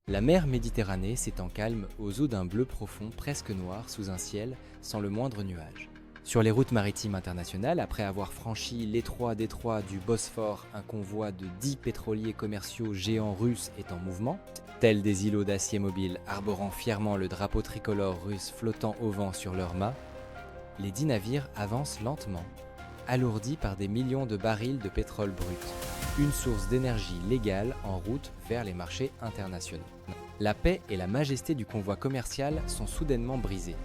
La mer Méditerranée s'étend calme aux eaux d'un bleu profond presque noir sous un ciel sans le moindre nuage. Sur les routes maritimes internationales, après avoir franchi l'étroit détroit du Bosphore, un convoi de 10 pétroliers commerciaux géants russes est en mouvement, tels des îlots d'acier mobile arborant fièrement le drapeau tricolore russe flottant au vent sur leurs mâts. Les 10 navires avancent lentement, alourdis par des millions de barils de pétrole brut, une source d'énergie légale en route vers les marchés internationaux. La paix et la majesté du convoi commercial sont soudainement brisées.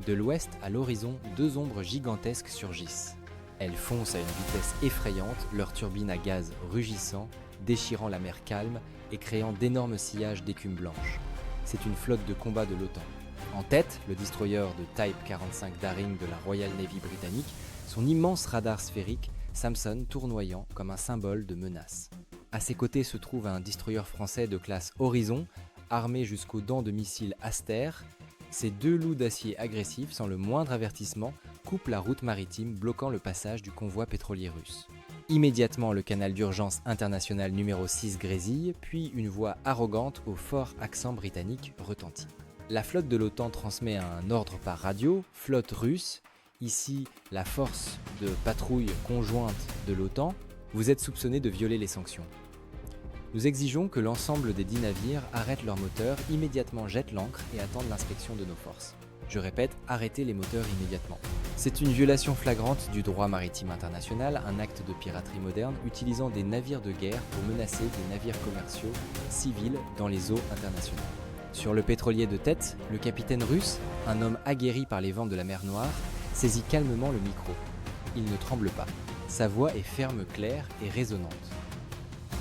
De l'ouest à l'horizon, deux ombres gigantesques surgissent. Elles foncent à une vitesse effrayante, leurs turbines à gaz rugissant, déchirant la mer calme et créant d'énormes sillages d'écume blanche. C'est une flotte de combat de l'OTAN. En tête, le destroyer de Type 45 Daring de la Royal Navy britannique, son immense radar sphérique, Samson tournoyant comme un symbole de menace. À ses côtés se trouve un destroyer français de classe Horizon, armé jusqu'aux dents de missiles Aster. Ces deux loups d'acier agressifs, sans le moindre avertissement, coupent la route maritime, bloquant le passage du convoi pétrolier russe. Immédiatement, le canal d'urgence international numéro 6 grésille, puis une voix arrogante au fort accent britannique retentit. La flotte de l'OTAN transmet un ordre par radio, flotte russe, ici la force de patrouille conjointe de l'OTAN, vous êtes soupçonné de violer les sanctions. Nous exigeons que l'ensemble des 10 navires arrêtent leurs moteurs, immédiatement jettent l'ancre et attendent l'inspection de nos forces. Je répète, arrêtez les moteurs immédiatement. C'est une violation flagrante du droit maritime international, un acte de piraterie moderne utilisant des navires de guerre pour menacer des navires commerciaux civils dans les eaux internationales. Sur le pétrolier de tête, le capitaine russe, un homme aguerri par les vents de la mer Noire, saisit calmement le micro. Il ne tremble pas. Sa voix est ferme, claire et résonnante.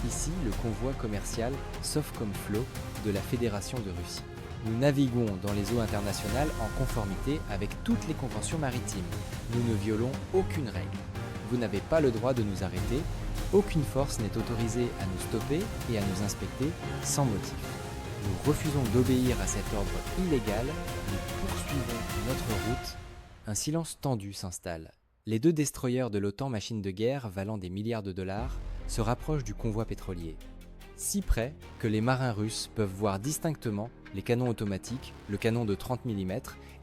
Ici, le convoi commercial Sauf comme flot de la Fédération de Russie. Nous naviguons dans les eaux internationales en conformité avec toutes les conventions maritimes. Nous ne violons aucune règle. Vous n'avez pas le droit de nous arrêter. Aucune force n'est autorisée à nous stopper et à nous inspecter sans motif. Nous refusons d'obéir à cet ordre illégal. Nous poursuivons notre route. Un silence tendu s'installe. Les deux destroyers de l'OTAN machines de guerre valant des milliards de dollars se rapprochent du convoi pétrolier. Si près que les marins russes peuvent voir distinctement les canons automatiques, le canon de 30 mm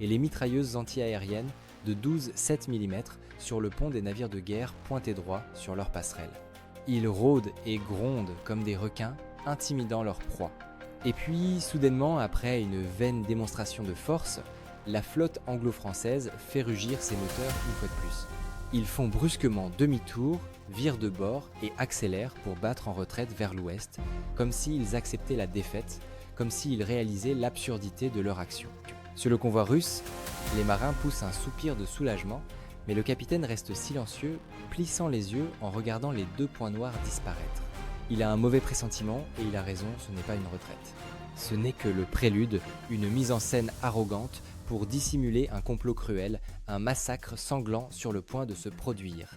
et les mitrailleuses anti-aériennes de 12-7 mm sur le pont des navires de guerre pointés droit sur leur passerelle. Ils rôdent et grondent comme des requins, intimidant leur proie. Et puis, soudainement, après une vaine démonstration de force, la flotte anglo-française fait rugir ses moteurs une fois de plus. Ils font brusquement demi-tour, virent de bord et accélèrent pour battre en retraite vers l'ouest, comme s'ils acceptaient la défaite, comme s'ils réalisaient l'absurdité de leur action. Sur le convoi russe, les marins poussent un soupir de soulagement, mais le capitaine reste silencieux, plissant les yeux en regardant les deux points noirs disparaître. Il a un mauvais pressentiment et il a raison, ce n'est pas une retraite. Ce n'est que le prélude, une mise en scène arrogante pour dissimuler un complot cruel, un massacre sanglant sur le point de se produire.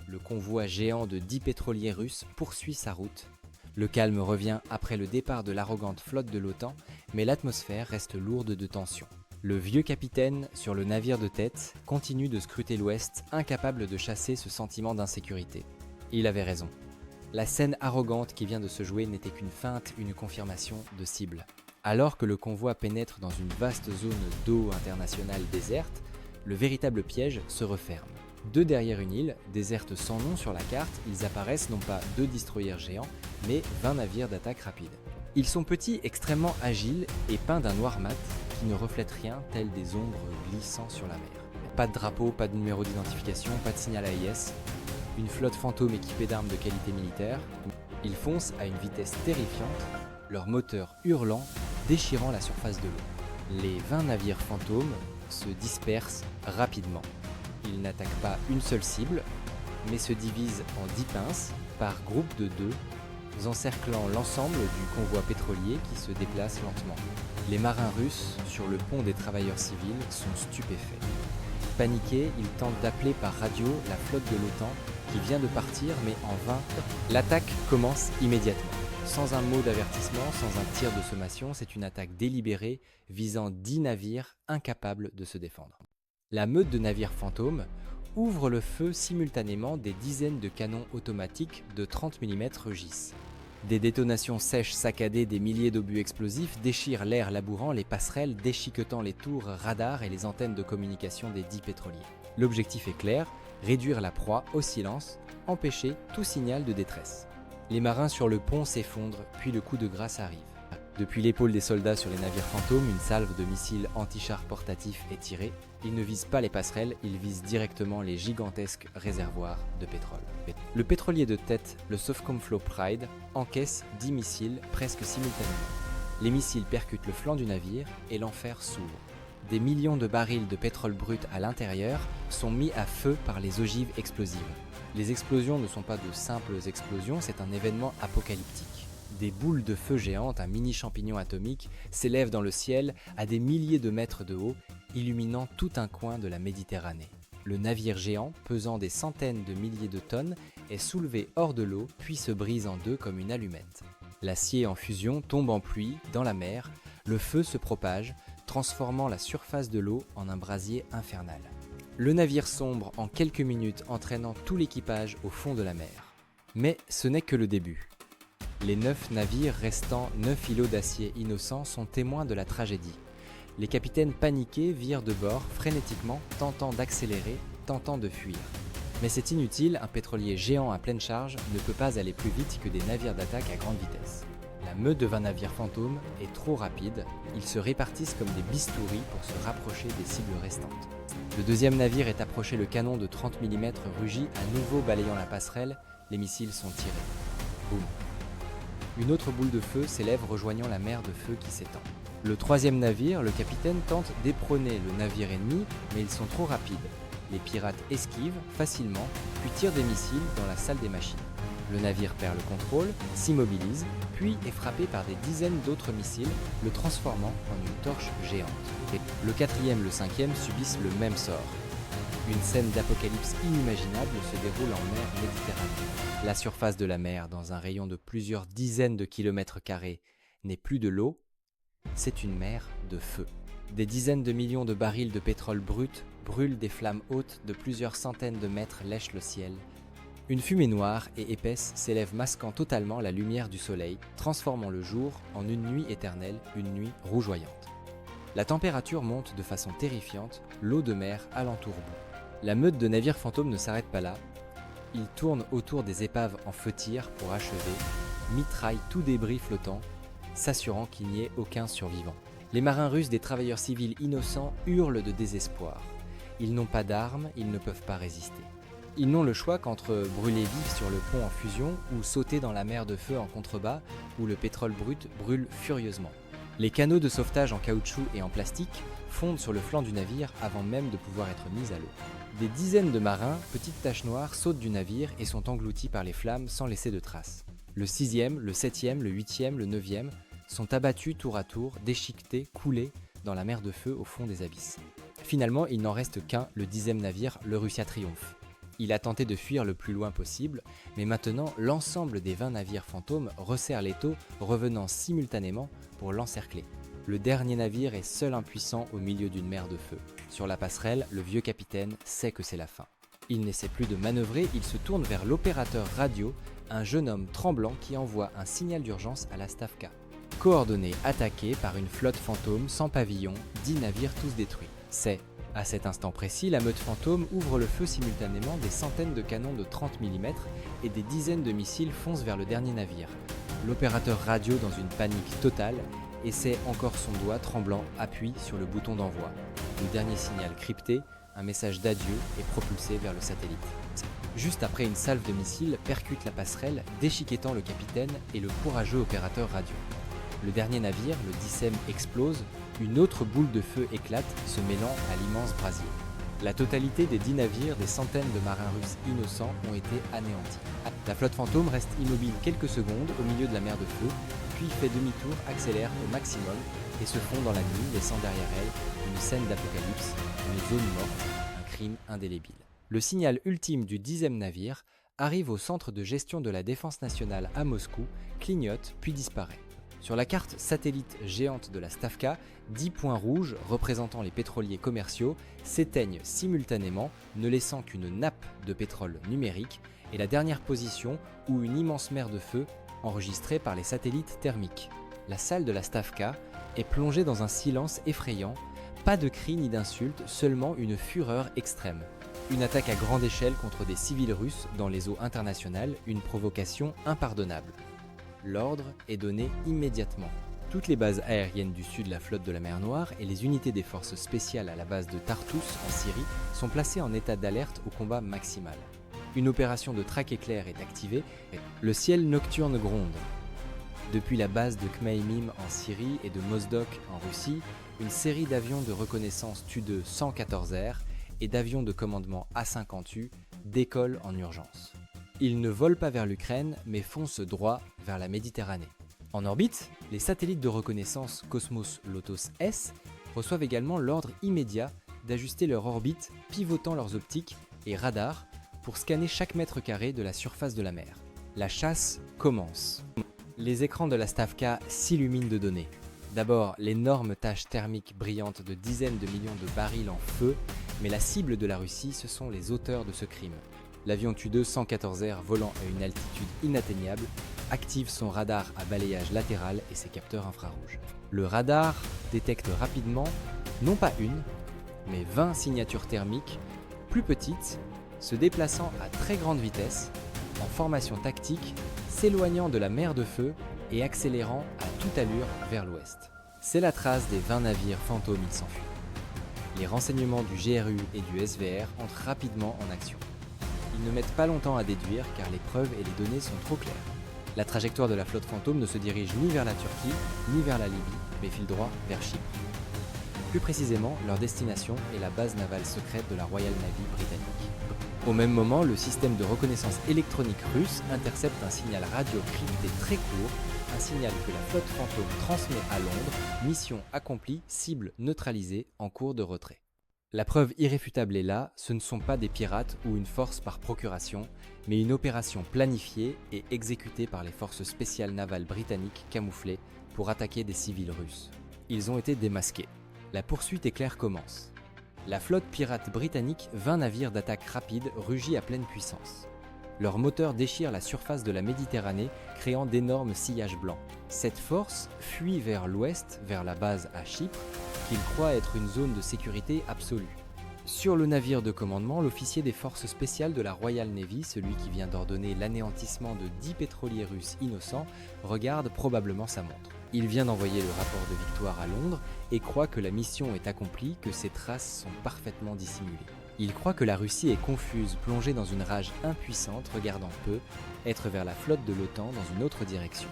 Le convoi géant de 10 pétroliers russes poursuit sa route. Le calme revient après le départ de l'arrogante flotte de l'OTAN, mais l'atmosphère reste lourde de tension. Le vieux capitaine, sur le navire de tête, continue de scruter l'ouest, incapable de chasser ce sentiment d'insécurité. Il avait raison. La scène arrogante qui vient de se jouer n'était qu'une feinte, une confirmation de cible. Alors que le convoi pénètre dans une vaste zone d'eau internationale déserte, le véritable piège se referme. Deux derrière une île, déserte sans nom sur la carte, ils apparaissent non pas 2 destroyers géants, mais 20 navires d'attaque rapide. Ils sont petits, extrêmement agiles et peints d'un noir mat qui ne reflète rien, tels des ombres glissant sur la mer. Pas de drapeau, pas de numéro d'identification, pas de signal AIS. Une flotte fantôme équipée d'armes de qualité militaire. Ils foncent à une vitesse terrifiante, leurs moteurs hurlant, déchirant la surface de l'eau. Les 20 navires fantômes se dispersent rapidement. Ils n'attaquent pas une seule cible, mais se divisent en 10 pinces par groupe de 2, encerclant l'ensemble du convoi pétrolier qui se déplace lentement. Les marins russes, sur le pont des travailleurs civils, sont stupéfaits. Paniqués, ils tentent d'appeler par radio la flotte de l'OTAN qui vient de partir, mais en vain. L'attaque commence immédiatement. Sans un mot d'avertissement, sans un tir de sommation, c'est une attaque délibérée visant 10 navires incapables de se défendre. La meute de navires fantômes ouvre le feu simultanément des dizaines de canons automatiques de 30 mm rugissent. Des détonations sèches saccadées des milliers d'obus explosifs déchirent l'air labourant les passerelles, déchiquetant les tours radars et les antennes de communication des 10 pétroliers. L'objectif est clair, réduire la proie au silence, empêcher tout signal de détresse. Les marins sur le pont s'effondrent, puis le coup de grâce arrive. Depuis l'épaule des soldats sur les navires fantômes, une salve de missiles anti-chars portatifs est tirée. Ils ne visent pas les passerelles, ils visent directement les gigantesques réservoirs de pétrole. Le pétrolier de tête, le Sovcomflot Pride, encaisse 10 missiles presque simultanément. Les missiles percutent le flanc du navire et l'enfer s'ouvre. Des millions de barils de pétrole brut à l'intérieur sont mis à feu par les ogives explosives. Les explosions ne sont pas de simples explosions, c'est un événement apocalyptique. Des boules de feu géantes, un mini champignon atomique, s'élèvent dans le ciel à des milliers de mètres de haut, illuminant tout un coin de la Méditerranée. Le navire géant, pesant des centaines de milliers de tonnes, est soulevé hors de l'eau, puis se brise en deux comme une allumette. L'acier en fusion tombe en pluie, dans la mer, le feu se propage, transformant la surface de l'eau en un brasier infernal. Le navire sombre en quelques minutes, entraînant tout l'équipage au fond de la mer. Mais ce n'est que le début. Les 9 navires restant 9 îlots d'acier innocents sont témoins de la tragédie. Les capitaines paniqués virent de bord frénétiquement, tentant d'accélérer, tentant de fuir. Mais c'est inutile, un pétrolier géant à pleine charge ne peut pas aller plus vite que des navires d'attaque à grande vitesse. La meute de 20 navires fantômes est trop rapide, ils se répartissent comme des bistouris pour se rapprocher des cibles restantes. Le deuxième navire est approché, le canon de 30 mm rugit, à nouveau balayant la passerelle, les missiles sont tirés. Boum. Une autre boule de feu s'élève rejoignant la mer de feu qui s'étend. Le troisième navire, le capitaine tente d'éperonner le navire ennemi, mais ils sont trop rapides. Les pirates esquivent facilement, puis tirent des missiles dans la salle des machines. Le navire perd le contrôle, s'immobilise, puis est frappé par des dizaines d'autres missiles, le transformant en une torche géante. Et le quatrième et le cinquième subissent le même sort. Une scène d'apocalypse inimaginable se déroule en mer Méditerranée. La surface de la mer, dans un rayon de plusieurs dizaines de kilomètres carrés, n'est plus de l'eau, c'est une mer de feu. Des dizaines de millions de barils de pétrole brut brûlent, des flammes hautes de plusieurs centaines de mètres lèchent le ciel. Une fumée noire et épaisse s'élève masquant totalement la lumière du soleil, transformant le jour en une nuit éternelle, une nuit rougeoyante. La température monte de façon terrifiante, l'eau de mer alentour bout. La meute de navires fantômes ne s'arrête pas là. Ils tournent autour des épaves en feu-tir pour achever, mitraillent tout débris flottant, s'assurant qu'il n'y ait aucun survivant. Les marins russes des travailleurs civils innocents hurlent de désespoir. Ils n'ont pas d'armes, ils ne peuvent pas résister. Ils n'ont le choix qu'entre brûler vifs sur le pont en fusion ou sauter dans la mer de feu en contrebas où le pétrole brut brûle furieusement. Les canaux de sauvetage en caoutchouc et en plastique fondent sur le flanc du navire avant même de pouvoir être mis à l'eau. Des dizaines de marins, petites taches noires, sautent du navire et sont engloutis par les flammes sans laisser de traces. Le 6e, le 7e, le 8e, le 9e sont abattus tour à tour, déchiquetés, coulés dans la mer de feu au fond des abysses. Finalement, il n'en reste qu'un, le 10e navire, le Russia Triomphe. Il a tenté de fuir le plus loin possible, mais maintenant, l'ensemble des 20 navires fantômes resserrent l'étau, revenant simultanément pour l'encercler. Le dernier navire est seul impuissant au milieu d'une mer de feu. Sur la passerelle, le vieux capitaine sait que c'est la fin. Il n'essaie plus de manœuvrer, il se tourne vers l'opérateur radio, un jeune homme tremblant qui envoie un signal d'urgence à la Stavka. Coordonnées attaquées par une flotte fantôme sans pavillon, 10 navires tous détruits. C'est, à cet instant précis, la meute fantôme ouvre le feu simultanément, des centaines de canons de 30 mm et des dizaines de missiles foncent vers le dernier navire. L'opérateur radio, dans une panique totale, essaie encore son doigt tremblant, appuie sur le bouton d'envoi. Le dernier signal crypté, un message d'adieu est propulsé vers le satellite. Juste après, une salve de missiles percute la passerelle, déchiquetant le capitaine et le courageux opérateur radio. Le dernier navire, le 10e, explose, une autre boule de feu éclate, se mêlant à l'immense brasier. La totalité des 10 navires, des centaines de marins russes innocents ont été anéantis. La flotte fantôme reste immobile quelques secondes au milieu de la mer de feu, puis fait demi-tour, accélère au maximum et se fond dans la nuit, laissant derrière elle une scène d'apocalypse, une zone morte, un crime indélébile. Le signal ultime du 10e navire arrive au centre de gestion de la défense nationale à Moscou, clignote puis disparaît. Sur la carte satellite géante de la Stavka, 10 points rouges représentant les pétroliers commerciaux s'éteignent simultanément, ne laissant qu'une nappe de pétrole numérique, et la dernière position où une immense mer de feu enregistrés par les satellites thermiques. La salle de la Stavka est plongée dans un silence effrayant, pas de cris ni d'insultes, seulement une fureur extrême. Une attaque à grande échelle contre des civils russes dans les eaux internationales, une provocation impardonnable. L'ordre est donné immédiatement. Toutes les bases aériennes du sud de la flotte de la mer Noire et les unités des forces spéciales à la base de Tartus en Syrie sont placées en état d'alerte au combat maximal. Une opération de traque éclair est activée, le ciel nocturne gronde. Depuis la base de Khmeimim en Syrie et de Mozdok en Russie, une série d'avions de reconnaissance Tu-2 114R et d'avions de commandement A-50U décollent en urgence. Ils ne volent pas vers l'Ukraine, mais foncent droit vers la Méditerranée. En orbite, les satellites de reconnaissance Cosmos Lotos S reçoivent également l'ordre immédiat d'ajuster leur orbite, pivotant leurs optiques et radars pour scanner chaque mètre carré de la surface de la mer. La chasse commence. Les écrans de la Stavka s'illuminent de données. D'abord, l'énorme tache thermique brillante de dizaines de millions de barils en feu, mais la cible de la Russie, ce sont les auteurs de ce crime. L'avion Tu-2 114R volant à une altitude inatteignable active son radar à balayage latéral et ses capteurs infrarouges. Le radar détecte rapidement, non pas une, mais 20 signatures thermiques, plus petites, se déplaçant à très grande vitesse, en formation tactique, s'éloignant de la mer de feu et accélérant à toute allure vers l'ouest. C'est la trace des 20 navires fantômes qui s'enfuient. Les renseignements du GRU et du SVR entrent rapidement en action. Ils ne mettent pas longtemps à déduire car les preuves et les données sont trop claires. La trajectoire de la flotte fantôme ne se dirige ni vers la Turquie, ni vers la Libye, mais file droit vers Chypre. Plus précisément, leur destination est la base navale secrète de la Royal Navy britannique. Au même moment, le système de reconnaissance électronique russe intercepte un signal radio crypté très court, un signal que la flotte fantôme transmet à Londres, mission accomplie, cible neutralisée, en cours de retrait. La preuve irréfutable est là, ce ne sont pas des pirates ou une force par procuration, mais une opération planifiée et exécutée par les forces spéciales navales britanniques camouflées pour attaquer des civils russes. Ils ont été démasqués. La poursuite éclair commence. La flotte pirate britannique, 20 navires d'attaque rapide, rugit à pleine puissance. Leurs moteurs déchirent la surface de la Méditerranée, créant d'énormes sillages blancs. Cette force fuit vers l'ouest, vers la base à Chypre, qu'il croit être une zone de sécurité absolue. Sur le navire de commandement, l'officier des forces spéciales de la Royal Navy, celui qui vient d'ordonner l'anéantissement de 10 pétroliers russes innocents, regarde probablement sa montre. Il vient d'envoyer le rapport de victoire à Londres et croit que la mission est accomplie, que ses traces sont parfaitement dissimulées. Il croit que la Russie est confuse, plongée dans une rage impuissante, regardant peu, être vers la flotte de l'OTAN dans une autre direction.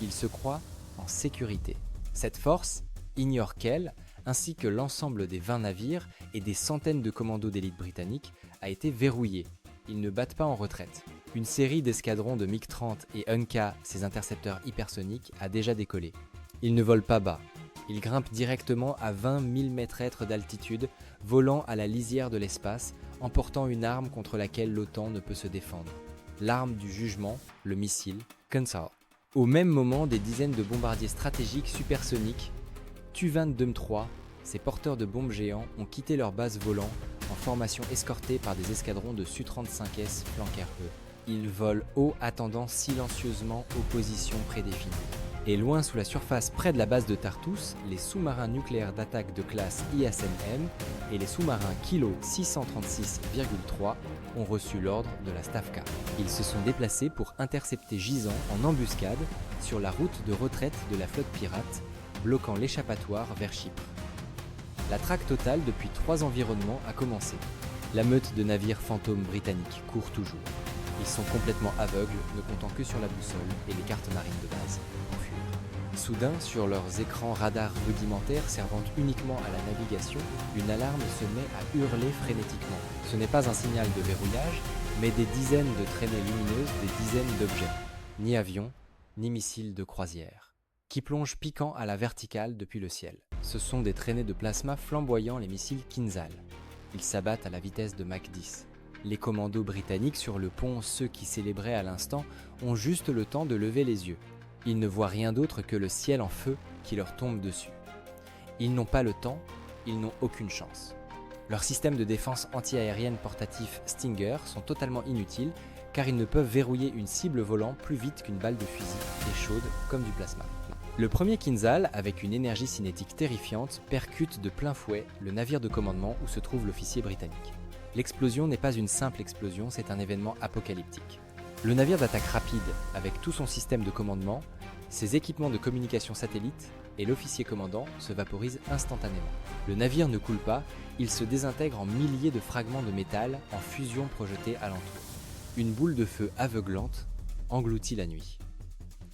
Il se croit en sécurité. Cette force ignore qu'elle, ainsi que l'ensemble des 20 navires et des centaines de commandos d'élite britanniques, a été verrouillée. Ils ne battent pas en retraite. Une série d'escadrons de MiG-30 et Unka, ses intercepteurs hypersoniques, a déjà décollé. Ils ne volent pas bas. Ils grimpent directement à 20 000 mètres d'altitude, volant à la lisière de l'espace, emportant une arme contre laquelle l'OTAN ne peut se défendre. L'arme du jugement, le missile Kunsal. Au même moment, des dizaines de bombardiers stratégiques supersoniques, Tu-22M3, ces porteurs de bombes géants, ont quitté leur base volant en formation escortée par des escadrons de Su-35S flanquèrent eux. Ils volent haut, attendant silencieusement aux positions prédéfinies. Et loin sous la surface, près de la base de Tartus, les sous-marins nucléaires d'attaque de classe ISNM et les sous-marins Kilo 636,3 ont reçu l'ordre de la Stavka. Ils se sont déplacés pour intercepter Gisant en embuscade sur la route de retraite de la flotte pirate, bloquant l'échappatoire vers Chypre. La traque totale depuis 3 environnements a commencé. La meute de navires fantômes britanniques court toujours. Ils sont complètement aveugles, ne comptant que sur la boussole et les cartes marines de base, en fuir. Soudain, sur leurs écrans radars rudimentaires servant uniquement à la navigation, une alarme se met à hurler frénétiquement. Ce n'est pas un signal de verrouillage, mais des dizaines de traînées lumineuses, des dizaines d'objets. Ni avions, ni missiles de croisière, qui plongent piquant à la verticale depuis le ciel. Ce sont des traînées de plasma flamboyant les missiles Kinzhal. Ils s'abattent à la vitesse de Mach 10. Les commandos britanniques sur le pont, ceux qui célébraient à l'instant, ont juste le temps de lever les yeux. Ils ne voient rien d'autre que le ciel en feu qui leur tombe dessus. Ils n'ont pas le temps, ils n'ont aucune chance. Leurs systèmes de défense antiaérienne portatifs Stinger sont totalement inutiles car ils ne peuvent verrouiller une cible volant plus vite qu'une balle de fusil, et chaude comme du plasma. Le premier Kinzhal, avec une énergie cinétique terrifiante, percute de plein fouet le navire de commandement où se trouve l'officier britannique. L'explosion n'est pas une simple explosion, c'est un événement apocalyptique. Le navire d'attaque rapide, avec tout son système de commandement, ses équipements de communication satellite et l'officier commandant se vaporisent instantanément. Le navire ne coule pas, il se désintègre en milliers de fragments de métal en fusion projetés alentour. Une boule de feu aveuglante engloutit la nuit.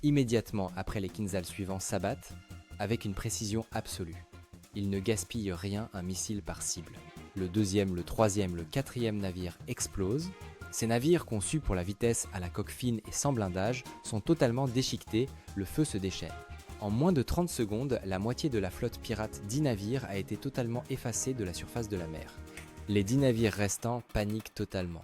Immédiatement après, les Kinzhal suivants s'abattent avec une précision absolue. Ils ne gaspillent rien, un missile par cible. Le deuxième, le troisième, le quatrième navire explosent. Ces navires, conçus pour la vitesse à la coque fine et sans blindage, sont totalement déchiquetés, le feu se déchaîne. En moins de 30 secondes, la moitié de la flotte pirate 10 navires a été totalement effacée de la surface de la mer. Les 10 navires restants paniquent totalement.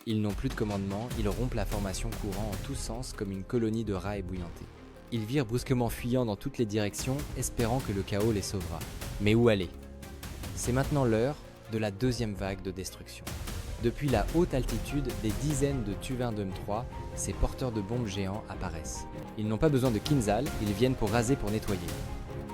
Ils n'ont plus de commandement, ils rompent la formation courant en tous sens comme une colonie de rats ébouillantés. Ils virent brusquement fuyant dans toutes les directions, espérant que le chaos les sauvera. Mais où aller ? C'est maintenant l'heure de la deuxième vague de destruction. Depuis la haute altitude, des dizaines de Tu-22 3, ces porteurs de bombes géants, apparaissent. Ils n'ont pas besoin de Kinzhal, ils viennent pour raser, pour nettoyer.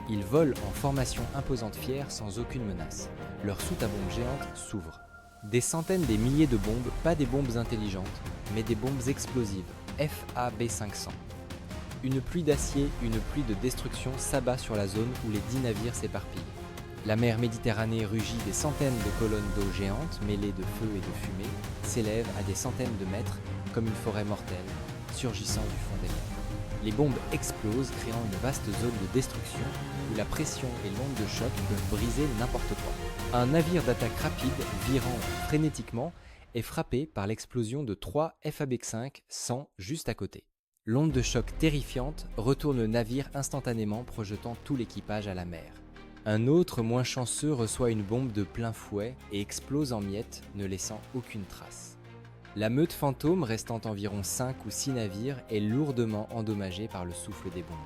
Ils volent en formation imposante fière sans aucune menace. Leur soute à bombes géantes s'ouvre. Des centaines, des milliers de bombes, pas des bombes intelligentes, mais des bombes explosives, FAB-500. Une pluie d'acier, une pluie de destruction s'abat sur la zone où les 10 navires s'éparpillent. La mer Méditerranée rugit, des centaines de colonnes d'eau géantes, mêlées de feu et de fumée, s'élèvent à des centaines de mètres, comme une forêt mortelle, surgissant du fond des mers. Les bombes explosent, créant une vaste zone de destruction, où la pression et l'onde de choc peuvent briser n'importe quoi. Un navire d'attaque rapide, virant frénétiquement, est frappé par l'explosion de 3 FAB-5 juste à côté. L'onde de choc terrifiante retourne le navire instantanément, projetant tout l'équipage à la mer. Un autre, moins chanceux, reçoit une bombe de plein fouet et explose en miettes, ne laissant aucune trace. La meute fantôme, restant environ 5 ou 6 navires, est lourdement endommagée par le souffle des bombes.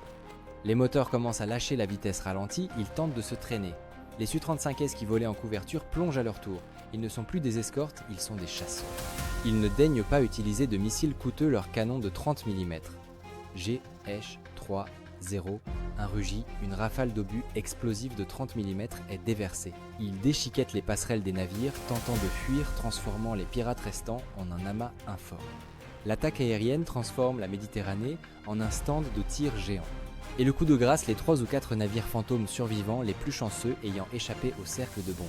Les moteurs commencent à lâcher la vitesse ralentie, ils tentent de se traîner. Les Su-35S qui volaient en couverture plongent à leur tour. Ils ne sont plus des escortes, ils sont des chasseurs. Ils ne daignent pas utiliser de missiles coûteux, leurs canons de 30 mm. GH-3-0, un rugit, une rafale d'obus explosifs de 30 mm est déversée. Ils déchiquettent les passerelles des navires, tentant de fuir, transformant les pirates restants en un amas informe. L'attaque aérienne transforme la Méditerranée en un stand de tir géant. Et le coup de grâce, les 3 ou 4 navires fantômes survivants, les plus chanceux ayant échappé au cercle de bombes.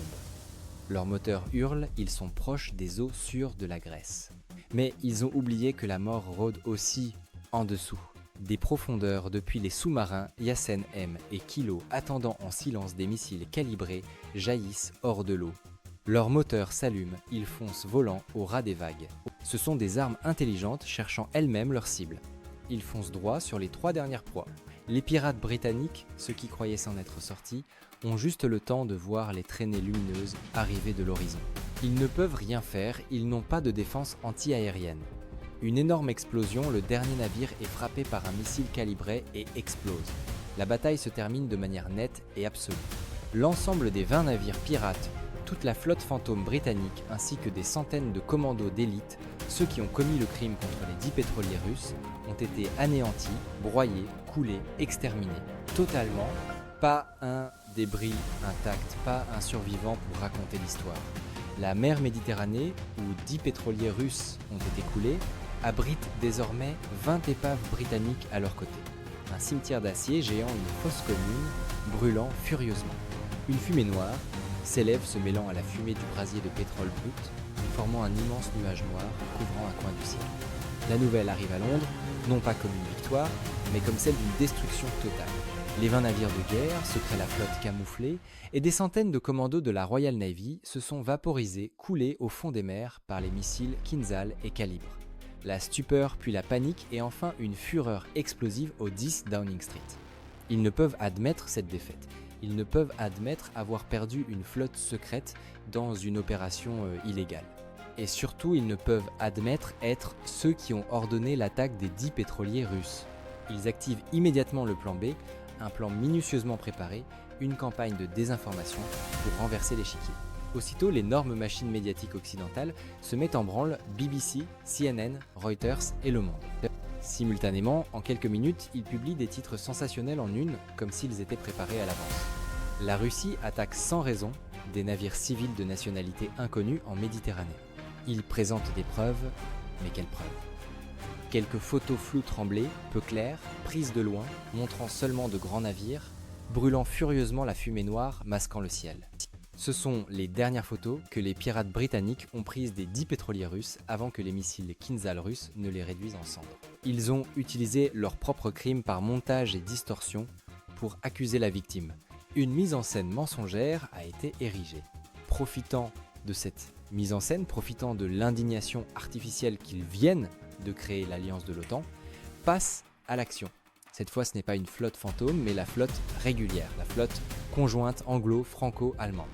Leurs moteurs hurlent, ils sont proches des eaux sûres de la Grèce. Mais ils ont oublié que la mort rôde aussi en dessous. Des profondeurs depuis les sous-marins Yasen M et Kilo, attendant en silence des missiles calibrés, jaillissent hors de l'eau. Leurs moteurs s'allument, ils foncent volant au ras des vagues. Ce sont des armes intelligentes cherchant elles-mêmes leur cible. Ils foncent droit sur les 3 dernières proies. Les pirates britanniques, ceux qui croyaient s'en être sortis, ont juste le temps de voir les traînées lumineuses arriver de l'horizon. Ils ne peuvent rien faire, ils n'ont pas de défense anti-aérienne. Une énorme explosion, le dernier navire est frappé par un missile calibré et explose. La bataille se termine de manière nette et absolue. L'ensemble des 20 navires pirates, toute la flotte fantôme britannique ainsi que des centaines de commandos d'élite, ceux qui ont commis le crime contre les 10 pétroliers russes, ont été anéantis, broyés, coulés, exterminés. Totalement, pas un débris intact, pas un survivant pour raconter l'histoire. La mer Méditerranée, où 10 pétroliers russes ont été coulés, abrite désormais 20 épaves britanniques à leur côté. Un cimetière d'acier géant une fosse commune, brûlant furieusement. Une fumée noire s'élève se mêlant à la fumée du brasier de pétrole brut, formant un immense nuage noir couvrant un coin du ciel. La nouvelle arrive à Londres, non pas comme une victoire, mais comme celle d'une destruction totale. Les 20 navires de guerre, se crée la flotte camouflée, et des centaines de commandos de la Royal Navy se sont vaporisés, coulés au fond des mers par les missiles Kinzhal et Calibre. La stupeur, puis la panique, et enfin une fureur explosive au 10 Downing Street. Ils ne peuvent admettre cette défaite. Ils ne peuvent admettre avoir perdu une flotte secrète dans une opération illégale. Et surtout, ils ne peuvent admettre être ceux qui ont ordonné l'attaque des 10 pétroliers russes. Ils activent immédiatement le plan B, un plan minutieusement préparé, une campagne de désinformation pour renverser l'échiquier. Aussitôt, l'énorme machine médiatique occidentale se met en branle BBC, CNN, Reuters et Le Monde. Simultanément, en quelques minutes, ils publient des titres sensationnels en une, comme s'ils étaient préparés à l'avance. La Russie attaque sans raison des navires civils de nationalité inconnue en Méditerranée. Ils présentent des preuves, mais quelles preuves? Quelques photos floues tremblées, peu claires, prises de loin, montrant seulement de grands navires, brûlant furieusement la fumée noire masquant le ciel. Ce sont les dernières photos que les pirates britanniques ont prises des 10 pétroliers russes avant que les missiles Kinzhal russes ne les réduisent en cendres. Ils ont utilisé leur propre crime par montage et distorsion pour accuser la victime. Une mise en scène mensongère a été érigée. Profitant de cette mise en scène, profitant de l'indignation artificielle qu'ils viennent de créer l'alliance de l'OTAN, passe à l'action. Cette fois, ce n'est pas une flotte fantôme, mais la flotte régulière, la flotte conjointe anglo-franco-allemande.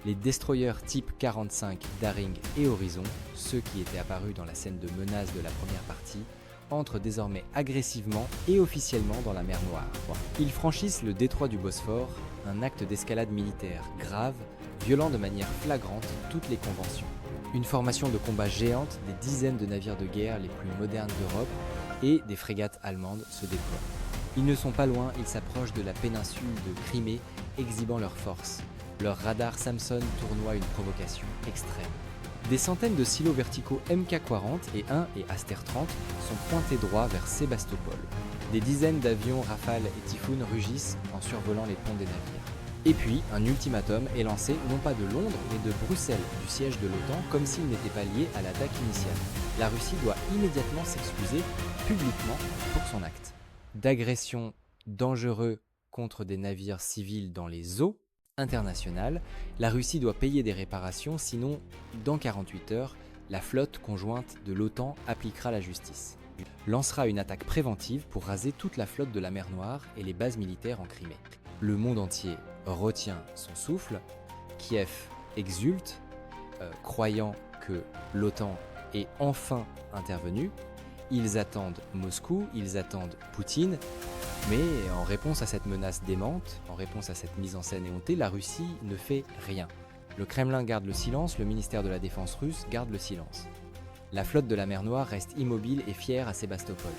Les destroyers type 45 Daring et Horizon, ceux qui étaient apparus dans la scène de menace de la première partie, entrent désormais agressivement et officiellement dans la mer Noire. Ils franchissent le détroit du Bosphore, un acte d'escalade militaire grave, violant de manière flagrante toutes les conventions. Une formation de combat géante des dizaines de navires de guerre les plus modernes d'Europe et des frégates allemandes se déploient. Ils ne sont pas loin, ils s'approchent de la péninsule de Crimée, exhibant leur force. Leur radar Samson tournoie une provocation extrême. Des centaines de silos verticaux Mk-40 et 1 et Aster 30 sont pointés droit vers Sébastopol. Des dizaines d'avions Rafale et Typhoon rugissent en survolant les ponts des navires. Et puis, un ultimatum est lancé non pas de Londres, mais de Bruxelles, du siège de l'OTAN, comme s'il n'était pas lié à l'attaque initiale. La Russie doit immédiatement s'excuser publiquement pour son acte. D'agression dangereux contre des navires civils dans les eaux internationales, la Russie doit payer des réparations, sinon, dans 48 heures, la flotte conjointe de l'OTAN appliquera la justice. Lancera une attaque préventive pour raser toute la flotte de la mer Noire et les bases militaires en Crimée. Le monde entier retient son souffle, Kiev exulte, croyant que l'OTAN est enfin intervenue. Ils attendent Moscou, ils attendent Poutine, mais en réponse à cette menace démente, en réponse à cette mise en scène éhontée, la Russie ne fait rien. Le Kremlin garde le silence, le ministère de la Défense russe garde le silence. La flotte de la mer Noire reste immobile et fière à Sébastopol.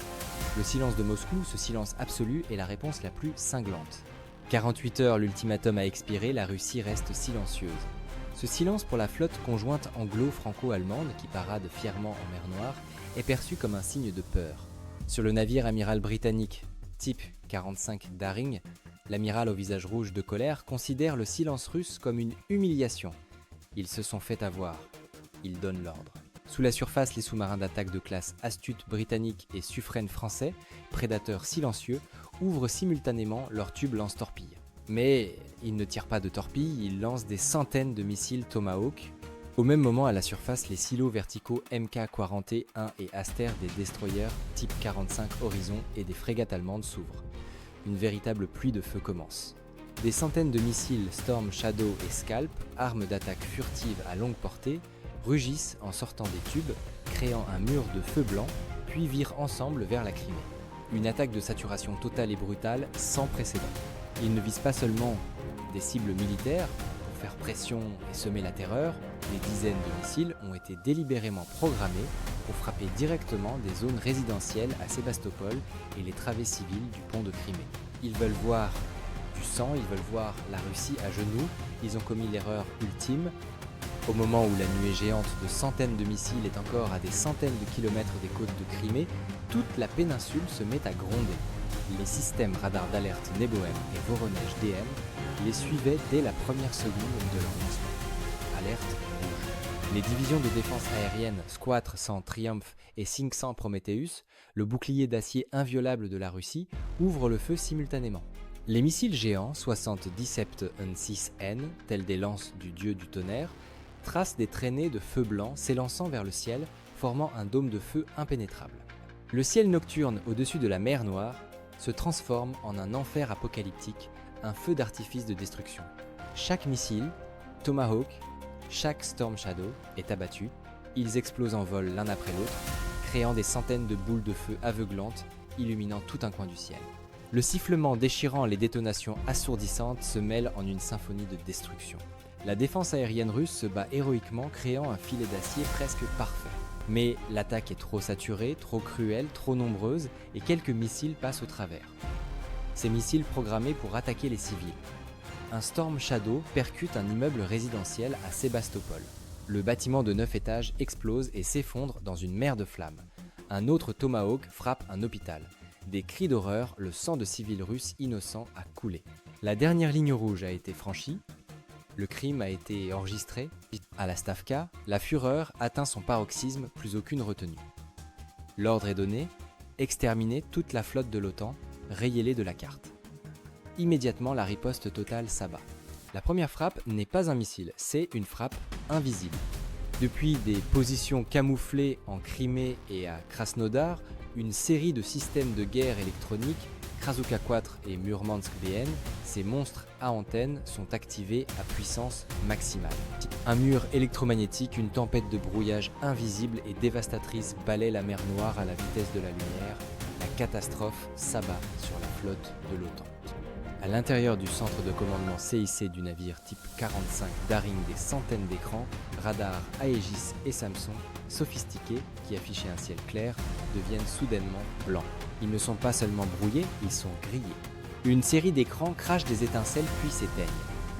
Le silence de Moscou, ce silence absolu, est la réponse la plus cinglante. 48 heures, l'ultimatum a expiré, la Russie reste silencieuse. Ce silence pour la flotte conjointe anglo-franco-allemande, qui parade fièrement en mer Noire, est perçu comme un signe de peur. Sur le navire amiral britannique type 45 Daring, l'amiral au visage rouge de colère considère le silence russe comme une humiliation. Ils se sont fait avoir. Ils donnent l'ordre. Sous la surface, les sous-marins d'attaque de classe Astute britannique et Suffren français, prédateurs silencieux, ouvrent simultanément leurs tubes lance-torpilles. Mais ils ne tirent pas de torpilles, ils lancent des centaines de missiles Tomahawk. Au même moment, à la surface, les silos verticaux Mk-41 et Aster des destroyers type 45 Horizon et des frégates allemandes s'ouvrent. Une véritable pluie de feu commence. Des centaines de missiles Storm Shadow et Scalp, armes d'attaque furtives à longue portée, rugissent en sortant des tubes, créant un mur de feu blanc, puis virent ensemble vers la Crimée. Une attaque de saturation totale et brutale sans précédent. Ils ne visent pas seulement des cibles militaires pour faire pression et semer la terreur, des dizaines de missiles ont été délibérément programmés pour frapper directement des zones résidentielles à Sébastopol et les travées civiles du pont de Crimée. Ils veulent voir du sang, ils veulent voir la Russie à genoux, ils ont commis l'erreur ultime. Au moment où la nuée géante de centaines de missiles est encore à des centaines de kilomètres des côtes de Crimée, toute la péninsule se met à gronder. Les systèmes radars d'alerte Neboem et Voronezh DM les suivaient dès la première seconde de leur lancement. Alerte rouge. Les divisions de défense aérienne Squadre 100 Triumph et 500 Prometheus, le bouclier d'acier inviolable de la Russie, ouvrent le feu simultanément. Les missiles géants 60 Decept N6N, tels des lances du dieu du tonnerre, tracent des traînées de feu blanc s'élançant vers le ciel, formant un dôme de feu impénétrable. Le ciel nocturne au-dessus de la mer Noire se transforme en un enfer apocalyptique, un feu d'artifice de destruction. Chaque missile, Tomahawk, chaque Storm Shadow est abattu, ils explosent en vol l'un après l'autre, créant des centaines de boules de feu aveuglantes, illuminant tout un coin du ciel. Le sifflement déchirant les détonations assourdissantes se mêle en une symphonie de destruction. La défense aérienne russe se bat héroïquement, créant un filet d'acier presque parfait. Mais l'attaque est trop saturée, trop cruelle, trop nombreuse, et quelques missiles passent au travers. Ces missiles programmés pour attaquer les civils. Un Storm Shadow percute un immeuble résidentiel à Sébastopol. Le bâtiment de 9 étages explose et s'effondre dans une mer de flammes. Un autre Tomahawk frappe un hôpital. Des cris d'horreur, le sang de civils russes innocents a coulé. La dernière ligne rouge a été franchie, le crime a été enregistré. À la Stavka, la fureur atteint son paroxysme, plus aucune retenue. L'ordre est donné, exterminer toute la flotte de l'OTAN, rayez-les de la carte. Immédiatement, la riposte totale s'abat. La première frappe n'est pas un missile, c'est une frappe invisible. Depuis des positions camouflées en Crimée et à Krasnodar, une série de systèmes de guerre électroniques, Krasuka 4 et Murmansk BN, ces monstres à antennes sont activés à puissance maximale. Un mur électromagnétique, une tempête de brouillage invisible et dévastatrice balaie la mer Noire à la vitesse de la lumière. La catastrophe s'abat sur la flotte de l'OTAN. À l'intérieur du centre de commandement CIC du navire type 45 Daring, des centaines d'écrans, radars Aegis et Samson, sophistiqués, qui affichaient un ciel clair, deviennent soudainement blancs. Ils ne sont pas seulement brouillés, ils sont grillés. Une série d'écrans crache des étincelles puis s'éteignent.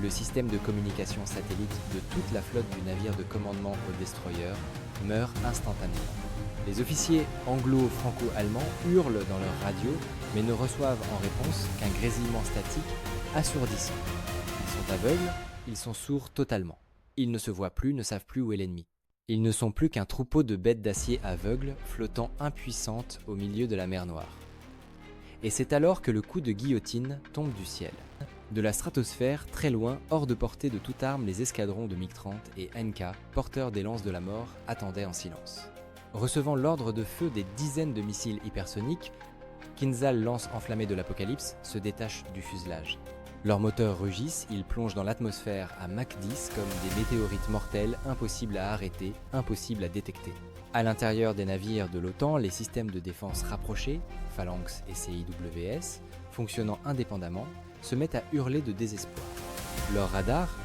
Le système de communication satellite de toute la flotte du navire de commandement au destroyer meurt instantanément. Les officiers anglo-franco-allemands hurlent dans leur radio, mais ne reçoivent en réponse qu'un grésillement statique assourdissant. Ils sont aveugles, ils sont sourds totalement. Ils ne se voient plus, ne savent plus où est l'ennemi. Ils ne sont plus qu'un troupeau de bêtes d'acier aveugles, flottant impuissantes au milieu de la mer Noire. Et c'est alors que le coup de guillotine tombe du ciel. De la stratosphère, très loin, hors de portée de toute arme, les escadrons de MiG-30 et NK, porteurs des lances de la mort, attendaient en silence. Recevant l'ordre de feu des dizaines de missiles hypersoniques, Kinzhal, lance enflammée de l'Apocalypse, se détache du fuselage. Leurs moteurs rugissent, ils plongent dans l'atmosphère à Mach 10 comme des météorites mortels, impossibles à arrêter, impossibles à détecter. À l'intérieur des navires de l'OTAN, les systèmes de défense rapprochés, Phalanx et CIWS, fonctionnant indépendamment, se mettent à hurler de désespoir. Leurs radars,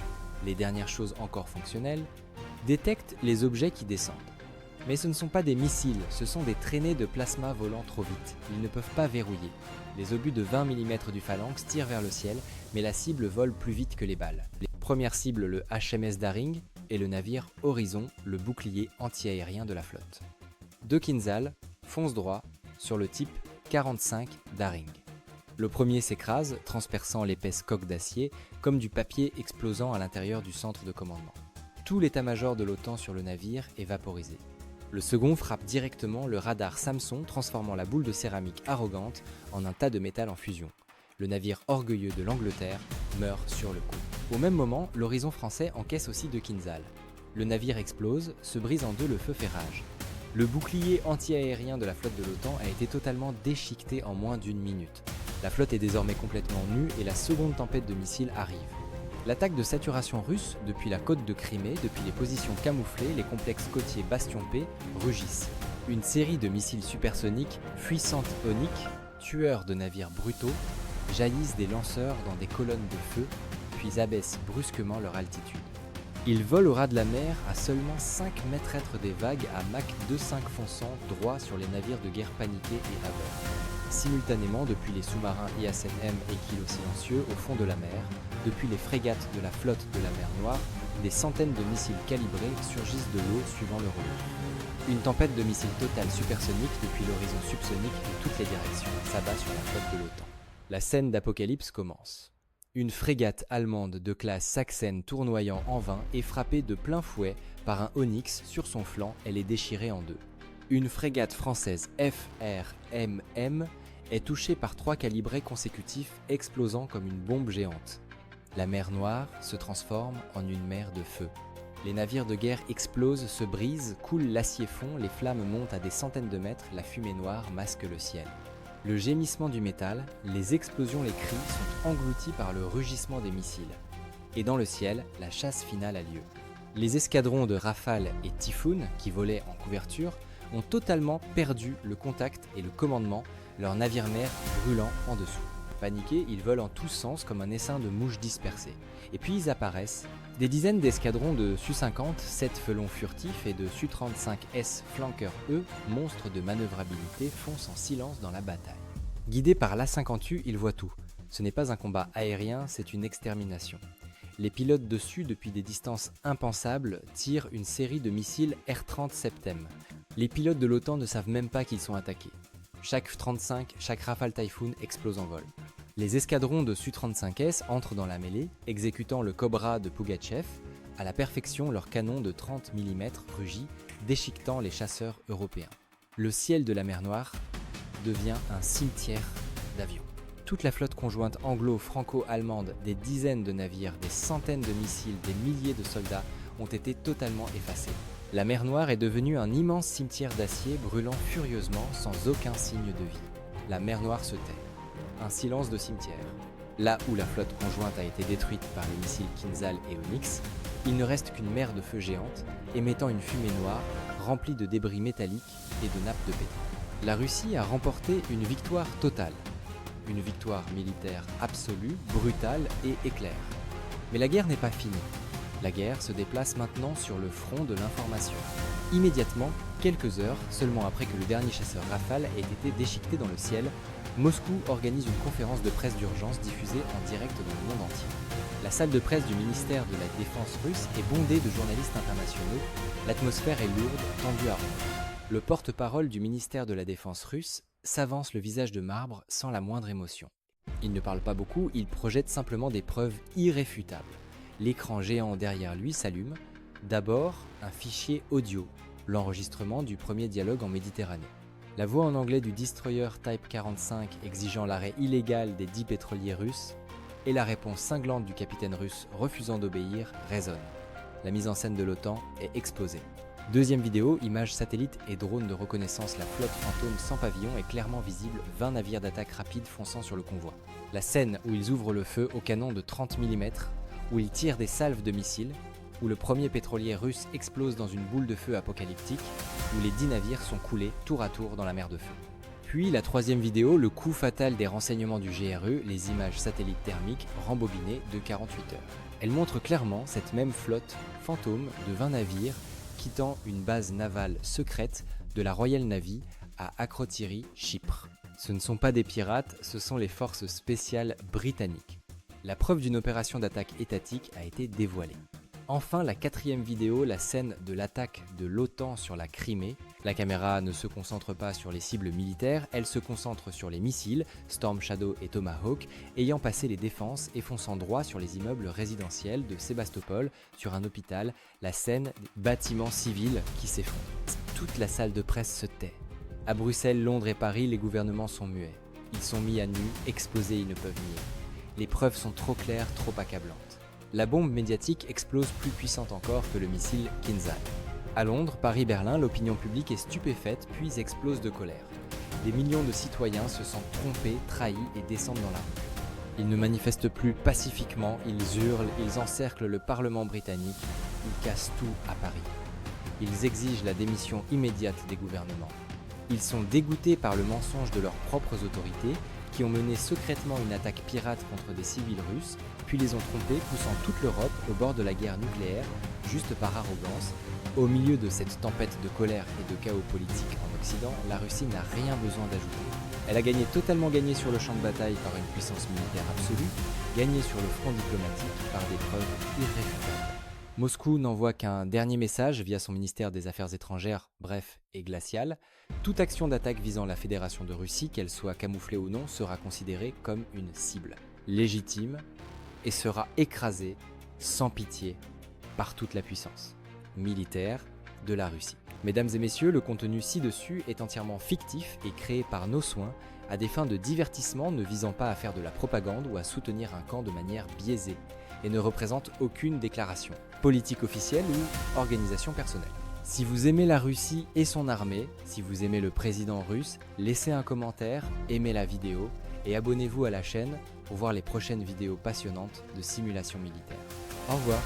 les dernières choses encore fonctionnelles, détectent les objets qui descendent. Mais ce ne sont pas des missiles, ce sont des traînées de plasma volant trop vite. Ils ne peuvent pas verrouiller. Les obus de 20 mm du Phalanx tirent vers le ciel, mais la cible vole plus vite que les balles. Les premières ciblent le HMS Daring et le navire Horizon, le bouclier anti-aérien de la flotte. Deux Kinzhal foncent droit sur le type 45 Daring. Le premier s'écrase, transperçant l'épaisse coque d'acier, comme du papier explosant à l'intérieur du centre de commandement. Tout l'état-major de l'OTAN sur le navire est vaporisé. Le second frappe directement le radar Samson, transformant la boule de céramique arrogante en un tas de métal en fusion. Le navire orgueilleux de l'Angleterre meurt sur le coup. Au même moment, l'Horizon français encaisse aussi deux Kinzhal. Le navire explose, se brise en deux, le feu fait rage. Le bouclier anti-aérien de la flotte de l'OTAN a été totalement déchiqueté en moins d'une minute. La flotte est désormais complètement nue et la seconde tempête de missiles arrive. L'attaque de saturation russe, depuis la côte de Crimée, depuis les positions camouflées, les complexes côtiers Bastion P, rugissent. Une série de missiles supersoniques, puissantes oniques, tueurs de navires brutaux, jaillissent des lanceurs dans des colonnes de feu, puis abaissent brusquement leur altitude. Ils volent au ras de la mer à seulement 5 mètres des vagues à Mach 2,5 fonçant droit sur les navires de guerre paniqués et aveugles. Simultanément, depuis les sous-marins ISNM et Kilo Silencieux au fond de la mer, depuis les frégates de la flotte de la mer Noire, des centaines de missiles calibrés surgissent de l'eau suivant le relief. Une tempête de missiles totale supersonique depuis l'horizon subsonique de toutes les directions s'abat sur la flotte de l'OTAN. La scène d'Apocalypse commence. Une frégate allemande de classe Sachsen tournoyant en vain est frappée de plein fouet par un Onyx sur son flanc, elle est déchirée en deux. Une frégate française FRMM est touchée par 3 calibrés consécutifs explosant comme une bombe géante. La mer Noire se transforme en une mer de feu. Les navires de guerre explosent, se brisent, coulent l'acier fond, les flammes montent à des centaines de mètres, la fumée noire masque le ciel. Le gémissement du métal, les explosions, les cris sont engloutis par le rugissement des missiles. Et dans le ciel, la chasse finale a lieu. Les escadrons de Rafale et Typhoon, qui volaient en couverture, ont totalement perdu le contact et le commandement, leur navire-mère brûlant en dessous. Paniqués, ils volent en tous sens comme un essaim de mouches dispersées. Et puis ils apparaissent. Des dizaines d'escadrons de Su-50, 7 felons furtifs et de Su-35S Flanker E, monstres de manœuvrabilité, foncent en silence dans la bataille. Guidés par l'A-50U, ils voient tout. Ce n'est pas un combat aérien, c'est une extermination. Les pilotes dessus, depuis des distances impensables, tirent une série de missiles R-30 Septem. Les pilotes de l'OTAN ne savent même pas qu'ils sont attaqués. Chaque F-35, chaque Rafale Typhoon explose en vol. Les escadrons de Su-35S entrent dans la mêlée, exécutant le Cobra de Pougatchev, à la perfection leur canon de 30 mm rugit, déchiquetant les chasseurs européens. Le ciel de la mer Noire devient un cimetière d'avions. Toute la flotte conjointe anglo-franco-allemande, des dizaines de navires, des centaines de missiles, des milliers de soldats ont été totalement effacés. La mer Noire est devenue un immense cimetière d'acier brûlant furieusement sans aucun signe de vie. La mer Noire se tait. Un silence de cimetière. Là où la flotte conjointe a été détruite par les missiles Kinzhal et Onyx, il ne reste qu'une mer de feu géante, émettant une fumée noire remplie de débris métalliques et de nappes de béton. La Russie a remporté une victoire totale. Une victoire militaire absolue, brutale et éclair. Mais la guerre n'est pas finie. La guerre se déplace maintenant sur le front de l'information. Immédiatement, quelques heures seulement après que le dernier chasseur Rafale ait été déchiqueté dans le ciel, Moscou organise une conférence de presse d'urgence diffusée en direct dans le monde entier. La salle de presse du ministère de la Défense russe est bondée de journalistes internationaux. L'atmosphère est lourde, tendue à rompre. Le porte-parole du ministère de la Défense russe s'avance le visage de marbre sans la moindre émotion. Il ne parle pas beaucoup, il projette simplement des preuves irréfutables. L'écran géant derrière lui s'allume. D'abord, un fichier audio, l'enregistrement du premier dialogue en Méditerranée. La voix en anglais du destroyer Type 45 exigeant l'arrêt illégal des 10 pétroliers russes et la réponse cinglante du capitaine russe refusant d'obéir résonnent. La mise en scène de l'OTAN est explosée. Deuxième vidéo, images satellites et drones de reconnaissance, la flotte fantôme sans pavillon est clairement visible, 20 navires d'attaque rapide fonçant sur le convoi. La scène où ils ouvrent le feu au canon de 30 mm, où ils tirent des salves de missiles, où le premier pétrolier russe explose dans une boule de feu apocalyptique, où les 10 navires sont coulés tour à tour dans la mer de feu. Puis la troisième vidéo, le coup fatal des renseignements du GRU, les images satellites thermiques rembobinées de 48 heures. Elle montre clairement cette même flotte fantôme de 20 navires quittant une base navale secrète de la Royal Navy à Akrotiri, Chypre. Ce ne sont pas des pirates, ce sont les forces spéciales britanniques. La preuve d'une opération d'attaque étatique a été dévoilée. Enfin, la quatrième vidéo, la scène de l'attaque de l'OTAN sur la Crimée. La caméra ne se concentre pas sur les cibles militaires, elle se concentre sur les missiles, Storm Shadow et Tomahawk, ayant passé les défenses et fonçant droit sur les immeubles résidentiels de Sébastopol, sur un hôpital, la scène des bâtiments civils qui s'effondrent. Toute la salle de presse se tait. À Bruxelles, Londres et Paris, les gouvernements sont muets. Ils sont mis à nu, exposés, ils ne peuvent nier. Les preuves sont trop claires, trop accablantes. La bombe médiatique explose plus puissante encore que le missile Kinzhal. À Londres, Paris, Berlin, l'opinion publique est stupéfaite puis explose de colère. Des millions de citoyens se sentent trompés, trahis et descendent dans la rue. Ils ne manifestent plus pacifiquement, ils hurlent, ils encerclent le Parlement britannique, ils cassent tout à Paris. Ils exigent la démission immédiate des gouvernements. Ils sont dégoûtés par le mensonge de leurs propres autorités qui ont mené secrètement une attaque pirate contre des civils russes, puis les ont trompés, poussant toute l'Europe au bord de la guerre nucléaire, juste par arrogance. Au milieu de cette tempête de colère et de chaos politique en Occident, la Russie n'a rien besoin d'ajouter. Elle a totalement gagné sur le champ de bataille par une puissance militaire absolue, gagné sur le front diplomatique par des preuves irréfutables. Moscou n'envoie qu'un dernier message via son ministère des Affaires étrangères, bref et glacial. Toute action d'attaque visant la Fédération de Russie, qu'elle soit camouflée ou non, sera considérée comme une cible légitime et sera écrasée sans pitié par toute la puissance militaire de la Russie. Mesdames et messieurs, le contenu ci-dessus est entièrement fictif et créé par nos soins à des fins de divertissement ne visant pas à faire de la propagande ou à soutenir un camp de manière biaisée et ne représente aucune déclaration politique officielle ou organisation personnelle. Si vous aimez la Russie et son armée, si vous aimez le président russe, laissez un commentaire, aimez la vidéo et abonnez-vous à la chaîne pour voir les prochaines vidéos passionnantes de simulation militaire. Au revoir.